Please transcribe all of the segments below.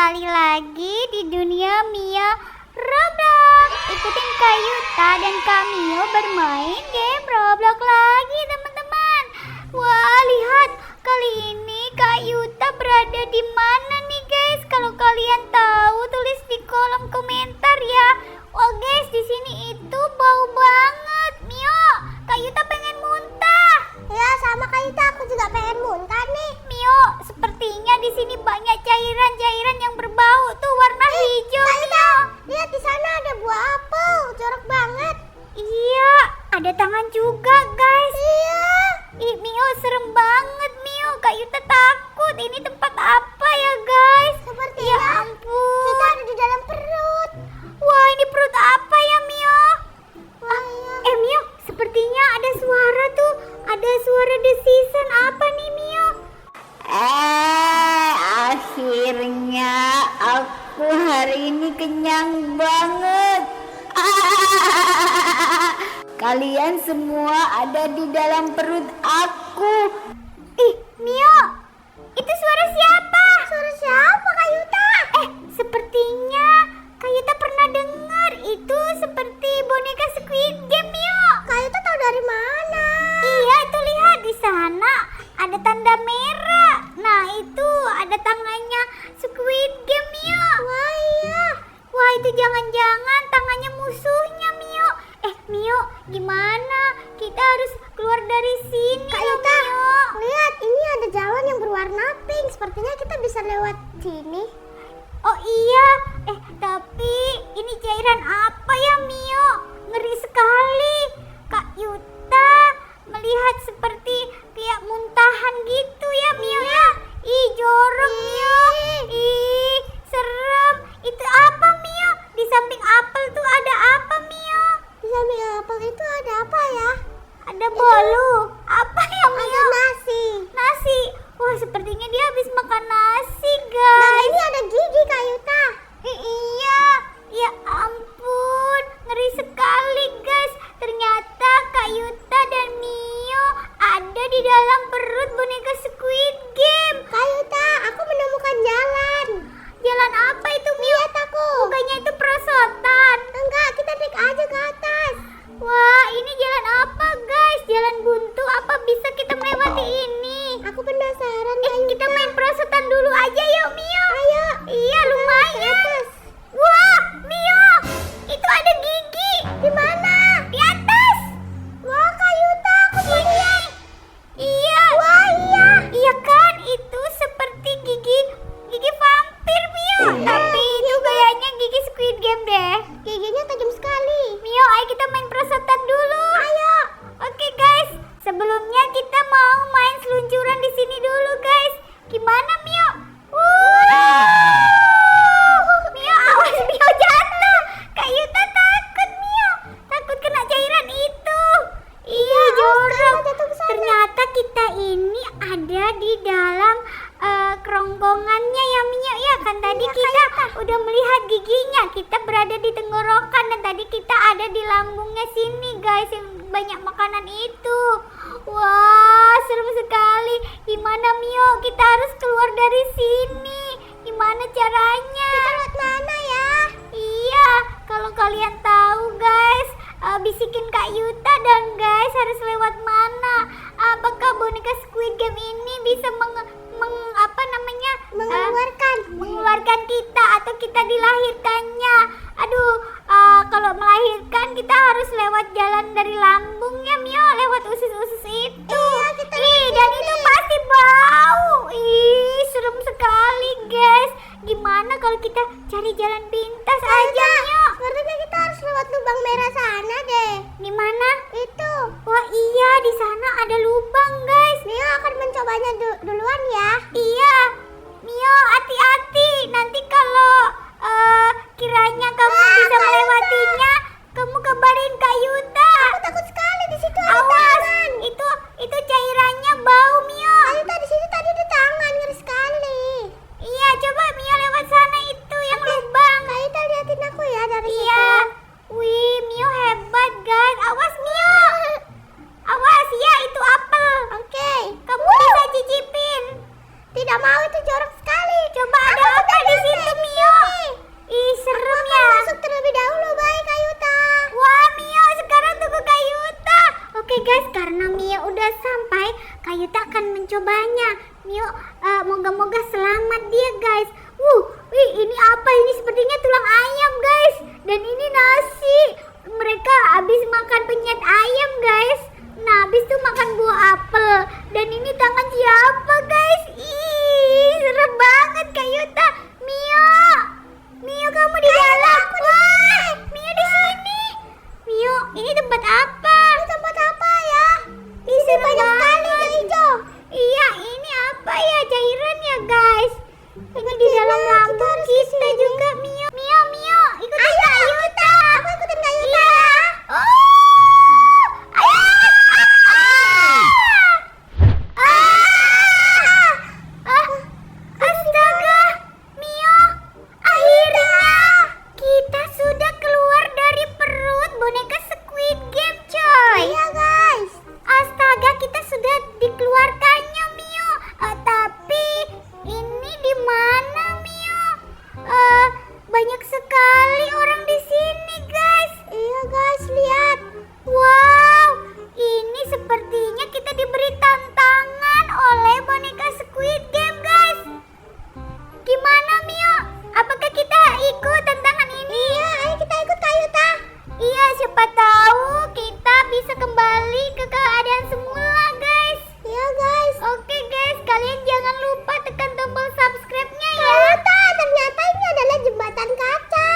kembali lagi di dunia Mia Roblox. Ikutin Kak Yuta dan Kak Mio bermain game Roblox lagi, teman-teman. Wah, lihat kali ini Kak Yuta berada di mana nih, guys? Kalau kalian tahu tulis di kolom komentar ya. Wah, guys, di sini itu bau banget. Mio, Kak Yuta pengen muntah. Ya, sama Kak Yuta, aku juga pengen muntah nih. Mio, sepertinya di sini banyak cairan-cairan yang berbau tuh warna hijau. Kak Yuta, Mio, lihat di sana ada buah apel, jorok banget. iya, ada tangan juga, guys. Iya. Ih, Mio, serem banget, Mio. Kak Yuta takut. Ini tempat apa ya, guys? Sepertinya Ya ampun. kita ada di dalam perut. Wah, ini perut apa ya, Mio? Wah, iya. Mio, sepertinya ada suara tuh. Ada suara desisan apa nih, Mio? Akhirnya aku hari ini kenyang banget. Kalian semua ada di dalam perut aku. Ih, Mio, itu suara siapa? Suara siapa, Kak Yuta? Sepertinya Kak Yuta pernah dengar. Itu seperti boneka Squid Game, Mio. Kak Yuta tahu dari mana? Iya, itu lihat di sana ada tanda merah. Nah, itu ada tangannya Squid Game, Mio. Wah, iya. Wah, itu jangan-jangan tangannya musuhnya, Mio. Mio, gimana? Kita harus keluar dari sini, Kak loh, Yuta, Mio. lihat ini ada jalan yang berwarna pink. Sepertinya kita bisa lewat sini. Oh iya, tapi ini cairan apa ya, Mio? Ngeri sekali. Kak Yuta melihat seperti kayak muntahan gitu ya, Mio ya. Ih, jorok, Mio. Ih, serem. Itu apa, Mio? Di samping apel tuh ada apa, Mio? Di samping apel itu ada apa ya? Ada bolu. Apa ya, Ada Mio? nasi. Nasi. Wah, sepertinya dia habis makan nasi, Dan guys. ini ada gigi, Kak Yuta. Iya, ya ampun, ngeri sekali, guys. Ternyata Kak Yuta dan Mio ada di dalam perut boneka Squid Game. Kak Yuta, aku menemukan jalan. Jalan apa itu, Mio? Lihat aku. Bukannya itu perosotan. Enggak, kita naik aja ke atas. Wah, ini jalan apa, guys? Jalan buntu. Apa bisa kita melewati ini? Aku penasaran, Kak Yuta. Kita main perosotan dulu aja yuk, Mio. Ayo. Iya, Ke lumayan. atas. Wah, Mio, itu ada gigi. Di mana? Di atas. Wah, Kak Yuta, aku mau lihat. Iya. Wah, iya. Iya kan, itu seperti gigi vampir, Mio. Tapi itu kayaknya gigi Squid Game deh. Giginya tajam sekali. Mio, ayo kita main perosotan dulu. Ayo. Oke, guys. Sebelumnya kita mau main seluncuran di sini dulu, guys. Gimana, Mio? Mio, awas, Mio jatuh. Kak Yuta takut, Mio. Takut kena cairan itu. Iya, jorok. jatuh ke sana. Ternyata kita ini ada di dalam kerongkongannya ya, Mio. Ya kan tadi kita udah melihat giginya. Kita berada di tenggorokan dan tadi kita ada di lambungnya sini, guys, yang banyak makanan itu. Wah, serem sekali. Gimana, Mio? Kita harus keluar dari sini. Gimana caranya? Kita lewat mana ya? Iya, kalau kalian tahu, guys, bisikin Kak Yuta dan guys harus lewat mana? Apakah boneka Squid Game ini bisa mengeluarkan kita atau kita dilahirkannya? Aduh, kalau melahirkan kita harus lewat jalan dari lambungnya, Mio, lewat usus-usus itu. Iya, kita Dan itu pasti bau. Ih, serem sekali, guys. Gimana kalau kita cari jalan pintas aja, Mio? Sepertinya kita harus lewat lubang merah sana deh. Di mana? Itu. Wah, iya, di sana ada lubang, guys. Mio akan mencobanya duluan ya. Iya, Mio, hati-hati. Nanti kalau kiranya kamu bisa melewatinya, kamu kabarin Kak Yuta. Aku takut sekali di situ ada Awas, tangan. itu cairannya bau, Mio. Kak Yuta, di sini tadi ada tangan, ngeri sekali. Iya, coba Mio lewat sana itu yang lubang. Kak Yuta, liatin aku ya dari Iya. situ. Wih, Mio hebat, guys. Awas, Mio. Awas, ya itu apel. Oke. Kamu bisa cicipin. Tidak mau itu Semoga selamat dia guys. Wih, ini apa ini? Sepertinya tulang ayam guys. Dan ini nasi. Mereka habis makan penyet ayam guys. Nah, habis itu makan buah apel. Dan ini tangan siapa guys? Ih, serem banget Kak Yuta. Mio kamu di dalam. Wah, Mio di sini. Mio, ini tempat apa? Ini tempat apa ya? Di sini banyak sekali hijau. Iya, ini apa ya? Cairan ya guys. Ini di dalam lambung kita juga Mio. Mio, ikutin Kak Yuta. Aku ikutin Kak Yuta Iya. ya. Astaga, Mio, akhirnya kita sudah keluar dari perut boneka Squid Game, coy. Iya guys. Astaga, kita sudah dikeluarkannya, Mio. Tapi ini di mana, Mio? Banyak sekali orang di sini, guys. Iya guys, lihat. Wow, ini sepertinya kita diberi tantangan oleh boneka Squid Game, guys. Gimana, Mio? Apakah kita ikut tantangan ini? Iya, ayo kita ikut Kak Yuta. Iya, siapa tahu kita bisa kembali ke keadaan semula, guys. Iya guys. Oke, guys, kalian jangan lupa tekan tombol subscribe-nya ya. Kak Yuta, ternyata ini adalah jembatan kaca.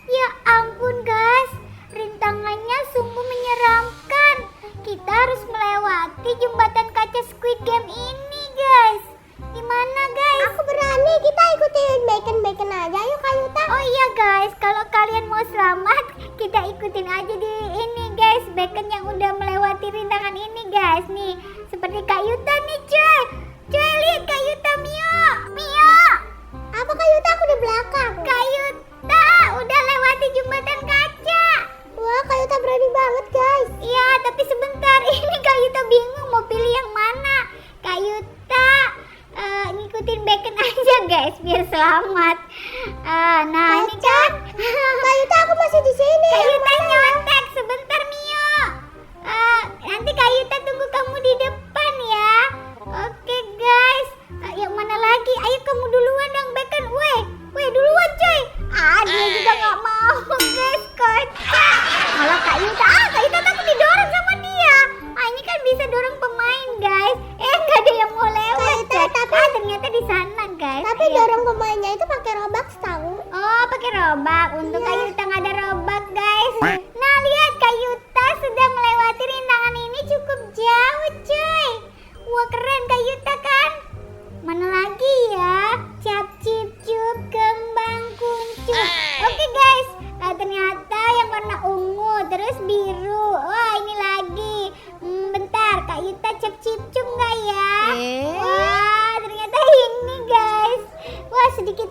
Ya ampun, guys. Rintangannya sungguh menyeramkan. Kita harus melewati jembatan kaca Squid Game ini, guys. Gimana, guys? Aku berani, kita ikutin bacon aja yuk Kak Yuta. Oh iya, guys, kalau kalian mau selamat, kita ikutin aja di ini, guys. Bacon yang udah melewati rintangan ini, guys. Nih, seperti Kak Yuta nih, coy. Coy, lihat Kak Yuta, Mio. Apa Kak Yuta? Aku di belakang. Kak Yuta udah lewati jembatan kaca. Wah, Kak Yuta berani banget guys. Iya, tapi sebentar. Ini Kak Yuta bingung mau pilih yang mana. Kak Yuta ngikutin bacon aja, guys, biar selamat. Nah, ini kan. Kak Yuta, aku masih di sini. Kak Yuta nyontek sebentar, Mio. Nanti Kak Yuta tunggu kamu di depan ya. Oke, guys. Yang mana lagi? Ayo kamu duluan dong, bacon. Weh, duluan, coy. Dia juga nggak mau, guys. Kocak. Malah Kak Yuta takut didorong sama dia. Ini kan bisa dorong pemain, guys. Nggak ada yang mau lewat, Kak Yuta, coy. Ternyata di sana, guys. Tapi Ayo. dorong pemainnya itu pakai Robux tahu. Oh, pakai robak. Untuk Iya. Kak Yuta nggak ada robak, guys. Nah, lihat Kak Yuta sudah melewati rintangan ini cukup jauh, cuy. Wah, keren Kak Yuta kan? Mana lagi ya? Cap cip cup kembang kuncup. Oke, guys. Ternyata yang warna ungu, terus biru. Wah, ini lagi. Bentar, Kak Yuta cap cip cup nggak ya? Wah, ternyata ini, guys. Wah, sedikit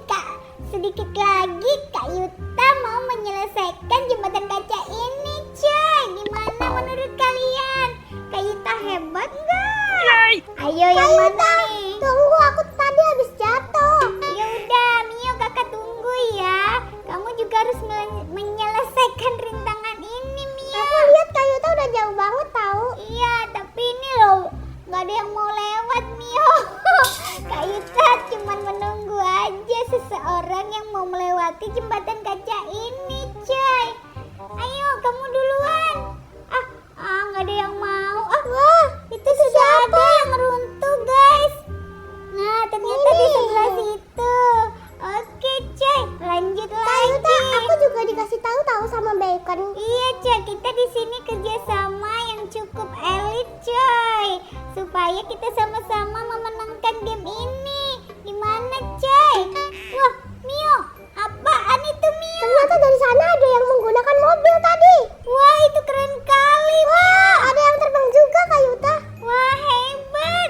lagi Kak Yuta mau menyelesaikan jembatan kaca ini, coy. Gimana menurut kalian? Kak Yuta hebat nggak? Ayo yang mana nih? Tunggu, aku tadi habis jatuh. Ya udah, Mio, kakak tunggu ya. Kamu juga harus menyelesaikan rintangan ini, Mio. Aku lihat Kak Yuta udah jauh banget tahu. Iya, tapi ini loh nggak ada yang mau lewat, Mio. Kak Yuta cuman menunggu aja seseorang yang mau melewati jembatan kaca ini, coy. Ayo, kamu duluan. Nggak ada yang mau. Wah, Itu sudah ada yang runtuh, guys. Nah, ternyata di sebelah situ. Oke, coy, lanjut Kak lagi. Yuta, aku juga dikasih tahu sama bacon. Iya, coy, kita di sini kerjasama yang cukup elit, coy, supaya kita sama-sama memenangkan game ini. Gimana, coy? Wah, Mio, apaan itu, Mio? Ternyata dari sana ada yang menggunakan mobil tadi. Wah, itu keren kali, Wah, ada yang terbang juga Kak Yuta. Wah, hebat.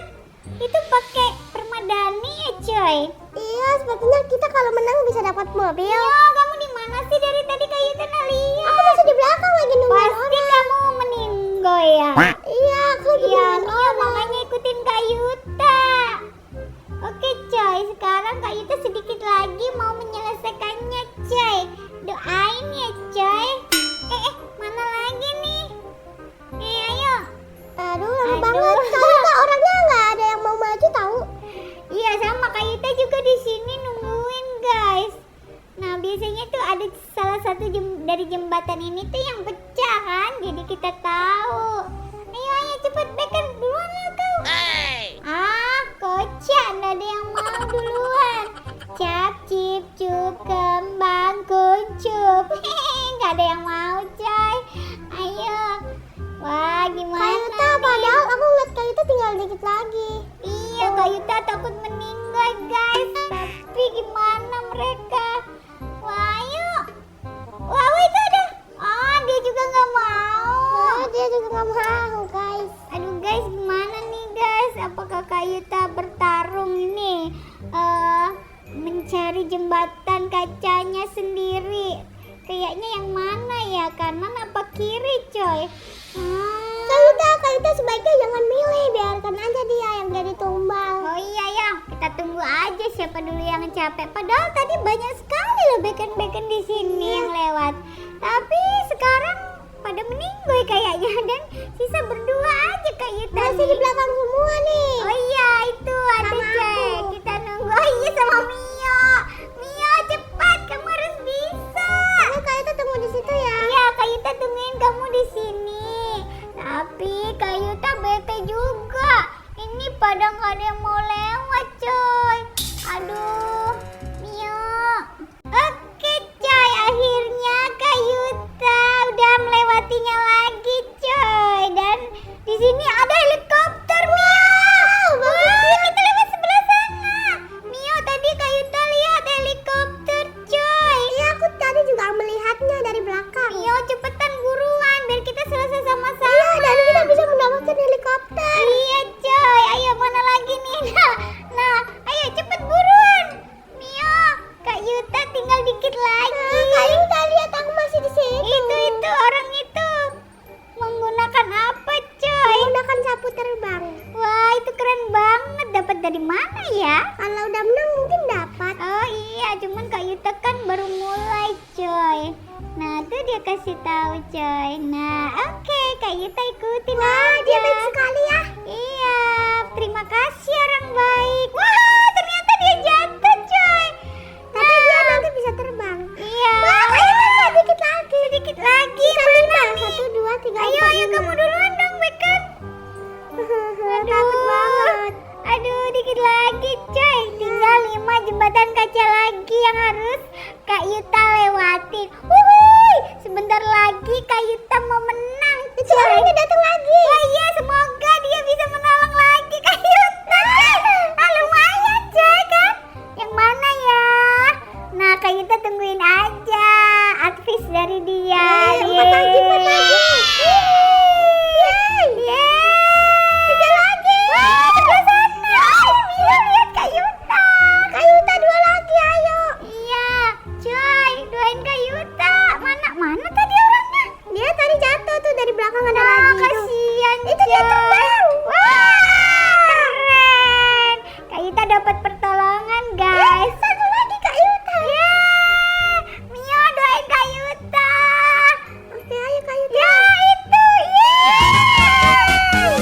Itu pakai permadani ya, coy? Iya, sepertinya kita kalau menang bisa dapat mobil. Mio, kamu di mana sih dari tadi Kak Yuta lihat? Aku masih di belakang lagi nungguin Pasti orang. kamu meninggal ya? Iya, aku lagi Iya, nungguin Mio, orang. makanya ikutin Kak Yuta. Oke, coy, sekarang Kak Yuta sedikit lagi mau menyelesaikannya, coy. Doain ya, coy. Mana lagi nih? Ayo. Aduh, lama Aduh. banget. Kak Yuta, orangnya nggak ada yang mau maju tahu. Iya, sama di sini nungguin guys. Nah biasanya tuh ada salah satu dari jembatan ini tuh yang pecah kan, jadi kita tahu. Ayo cepet Bacon, duluan lah kau. Kocak, nggak ada yang mau duluan. Cap cip cup kembang kuncup. Nggak ada yang mau coy. Ayo. Wah gimana Kayuta, nih? padahal aku ngeliat Kayuta tinggal dikit lagi. Iya, Kayuta takut meninggal guys. Tapi gimana mereka? Wah, ayo. Wah, itu ada. Dia juga nggak mau. Dia juga nggak mau guys. Aduh guys, gimana nih guys? Apakah Kayuta bertarung ini? Mencari jembatan kacanya sendiri. Kayaknya yang mana ya? Kanan apa kiri coy? Kayuta sebaiknya jangan milih, biarkan aja dia yang jadi tumbal. Oh iya ya, kita tunggu aja siapa dulu yang capek. Padahal tadi banyak sekali loh bacon di sini yang lewat. Tapi sekarang pada meninggoy kayaknya dan sisa berdua aja Kayuta. Masih di belakang semua nih. Oh iya itu ada Sama coy. aku. Kita nunggu. Oh iya sama Mio. Mio cepat, kamu harus bisa. Ayo Kayuta tunggu di situ ya. Iya, Kayuta tungguin kamu di sini. Tapi Kayuta bete juga. Ini pada nggak ada yang mau lewat, coy. Aduh, Mio. Oke, coy. Akhirnya Kayuta udah melewatinya lagi, coy. Dan di sini ada helikopter, Mio. Wah, kita lewat sebelah sana. Mio, tadi Kayuta lihat helikopter, coy. Iya, aku tadi juga melihatnya dari belakang. Mio, cepetan buruan biar kita selesai sama-sama. Iya, dan kita bisa mendapatkan helikopter. Iya coy, ayo mana lagi nih? Nah, ayo cepet buruan. Mio, Kak Yuta tinggal dikit lagi. Kayuta lihat aku masih di situ. Itu orang itu menggunakan apa coy? Menggunakan sapu terbang. Wah itu keren banget. Dapat dari mana ya? Kalau udah menang mungkin dapat. Oh iya, cuman Kak Yuta kan baru mulai coy. Nah tuh dia kasih tahu coy. Nah oke, Kak Yuta ikutin aja. Dia baik sekali ya. Iya, terima kasih orang baik. Wah, ternyata dia jatuh, coy. Tapi dia nanti bisa terbang. Iya. Wah, Kayuta sedikit lagi. Sedikit lagi. Kita Mana lima. nih? 1, 2, 3, Ayo, 4, ayo 5. kamu duluan dong, Bacon. Takut banget. Aduh, dikit lagi, coy. Tinggal 5 jembatan kaca lagi yang harus Kak Yuta lewatin. Wuhui, sebentar lagi Kak Yuta mau menang, Itu coy. orangnya datang lagi. Oh iya, semoga dia bisa menolong lagi Kak Yuta. Lumayan coy kan. Yang mana ya? Nah Kak Yuta tungguin aja advice dari dia. Empat lagi, 4 lagi. Yeay. 3 lagi. Wah, sebelah sana. Mio lihat Kak Yuta. Kayuta 2 lagi, ayo. Iya, coy, doain Kak Yuta. Mana tadi orangnya? Dia tadi jatuh tuh dari belakang ada Ah, lagi. Tuh. kasihan. Itu dia coy. terbang. Wah, keren. Kak Yuta dapat pertolongan, guys. Satu lagi Kayuta. Yeay. Mio doain Kak Yuta. Oke, ayo Kayuta. Ya, itu. Yeay.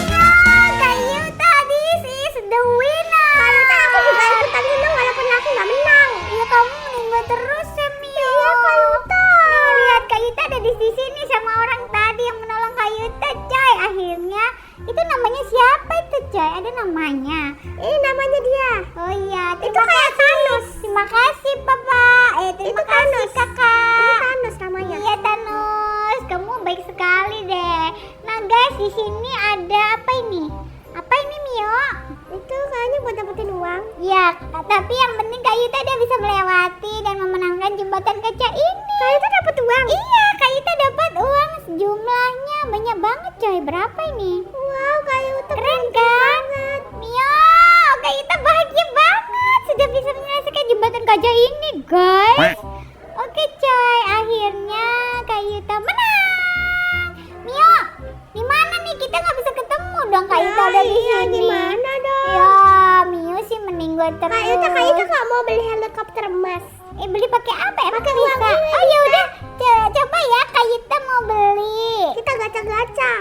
Kak Yuta, this is the winner. Kayuta, aku juga ikutan senang walaupun aku nggak menang. Iya, kamu meninggal terus ya, Mio. Iya, Kak Yuta. Nih, lihat Kak Yuta ada di sini sama orang tadi yang menolong Kak Yuta, coy. Akhirnya, itu namanya siapa itu, coy? Ada namanya. Ini namanya dia. Oh iya, Itu terima kayak kasih. Thanos. Terima kasih, Papa. Terima Itu kasih, Thanos. Kakak. Itu Thanos namanya. Iya, Thanos. Kamu baik sekali deh. Nah, guys, di sini ada apa ini? Apa ini, Mio? Itu kayaknya buat dapetin uang. Ya, tapi yang penting Kak Yuta dia bisa melewati dan memenangkan jembatan kaca ini. Kak Yuta dapat uang. Iya, Kak Yuta dapat uang jumlahnya banyak banget, coy. Berapa ini? Wow, Kak Yuta Keren kan? Mio, Kak Yuta bahagia banget sudah bisa menyelesaikan jembatan kaca ini, guys. Oke, coy. Akhirnya Kak Yuta menang. Mio, di mana nih? Kita nggak bisa ketemu dong. Kak Yuta ada di iya, sini. gimana dong? Ya, Mio sih meninggal terus. Kak Yuta nggak mau beli helikopter emas. Beli pakai apa? Emang Pakai bisa? uang ini. Oh ya udah, coba ya Kak Yuta mau beli. Kita gacha-gacha.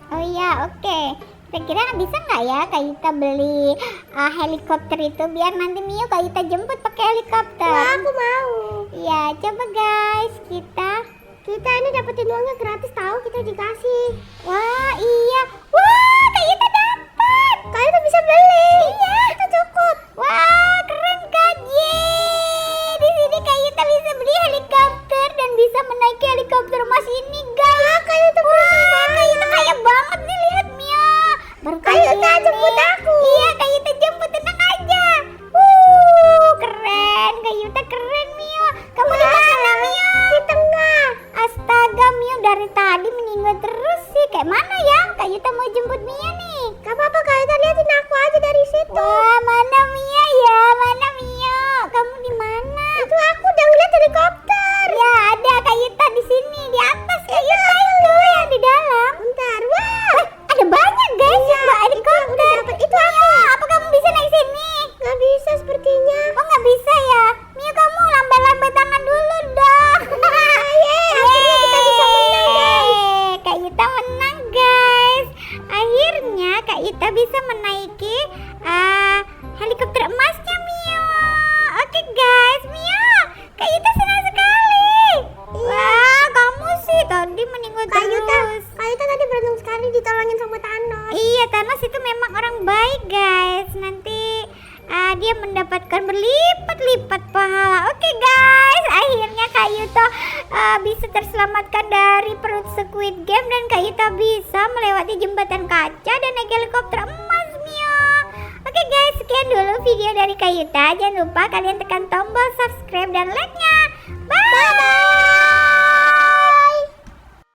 Oh iya, oke. Kira-kira bisa nggak ya Kayuta beli helikopter itu biar nanti Mio Kayuta jemput pakai helikopter? Wah, aku mau. Ya, coba guys, kita Kita ini dapetin uangnya gratis tahu, kita dikasih. wah, iya. Wah, Kayuta dapat. Kayuta bisa beli. Iya, Itu cukup. wah, keren kan? Yeay, di sini Kayuta bisa beli helikopter dan bisa menaiki helikopter emas ini, guys. Wah, Kayuta Wah, Kayuta kaya banget nih, lihat Mia. Baru kali Kayuta ini. jemput aku. Iya, Kayuta jemput, tenang aja. Keren, Kayuta keren Mia. Kamu di mana Mia? Di tengah. Astaga, Mia dari tadi meninggal terus sih. Kayak mana ya? Kayuta mau jemput Mia nih. Gak apa-apa, Kayuta liatin aku aja dari situ. Wah, mana Mia ya? Mana Mia? Kamu di mana? Itu aku udah lihat helikopter. Ya, ada Kayuta di sini, di atas Kayuta itu yang di dalam. Bentar, wah. Ada banyak guys yang bawa helikopter. Itu Mia, apa kamu bisa naik sini? Gak bisa sepertinya. Oh, nggak bisa ya? Mia, kamu lambai-lambai tangan dulu dong. Akhirnya kita bisa menang, guys. Kak Yuta menang guys. Akhirnya Kak Yuta bisa menaiki helikopter emasnya Mia. Oke guys, Mia, Kak Yuta senang sekali. Wah, kamu sih tadi meninggal terus. Kayuta tadi beruntung sekali ditolongin sama Thanos. Iya, Thanos itu memang orang baik guys. Nanti dia mendapatkan berlipat-lipat pahala. Oke guys, akhirnya Kak Yuta bisa terselamatkan dari perut Squid Game dan Kak Yuta bisa melewati jembatan kaca dan naik helikopter emas Mia. Oke guys, sekian dulu video dari Kak Yuta. Jangan lupa kalian tekan tombol subscribe dan like-nya.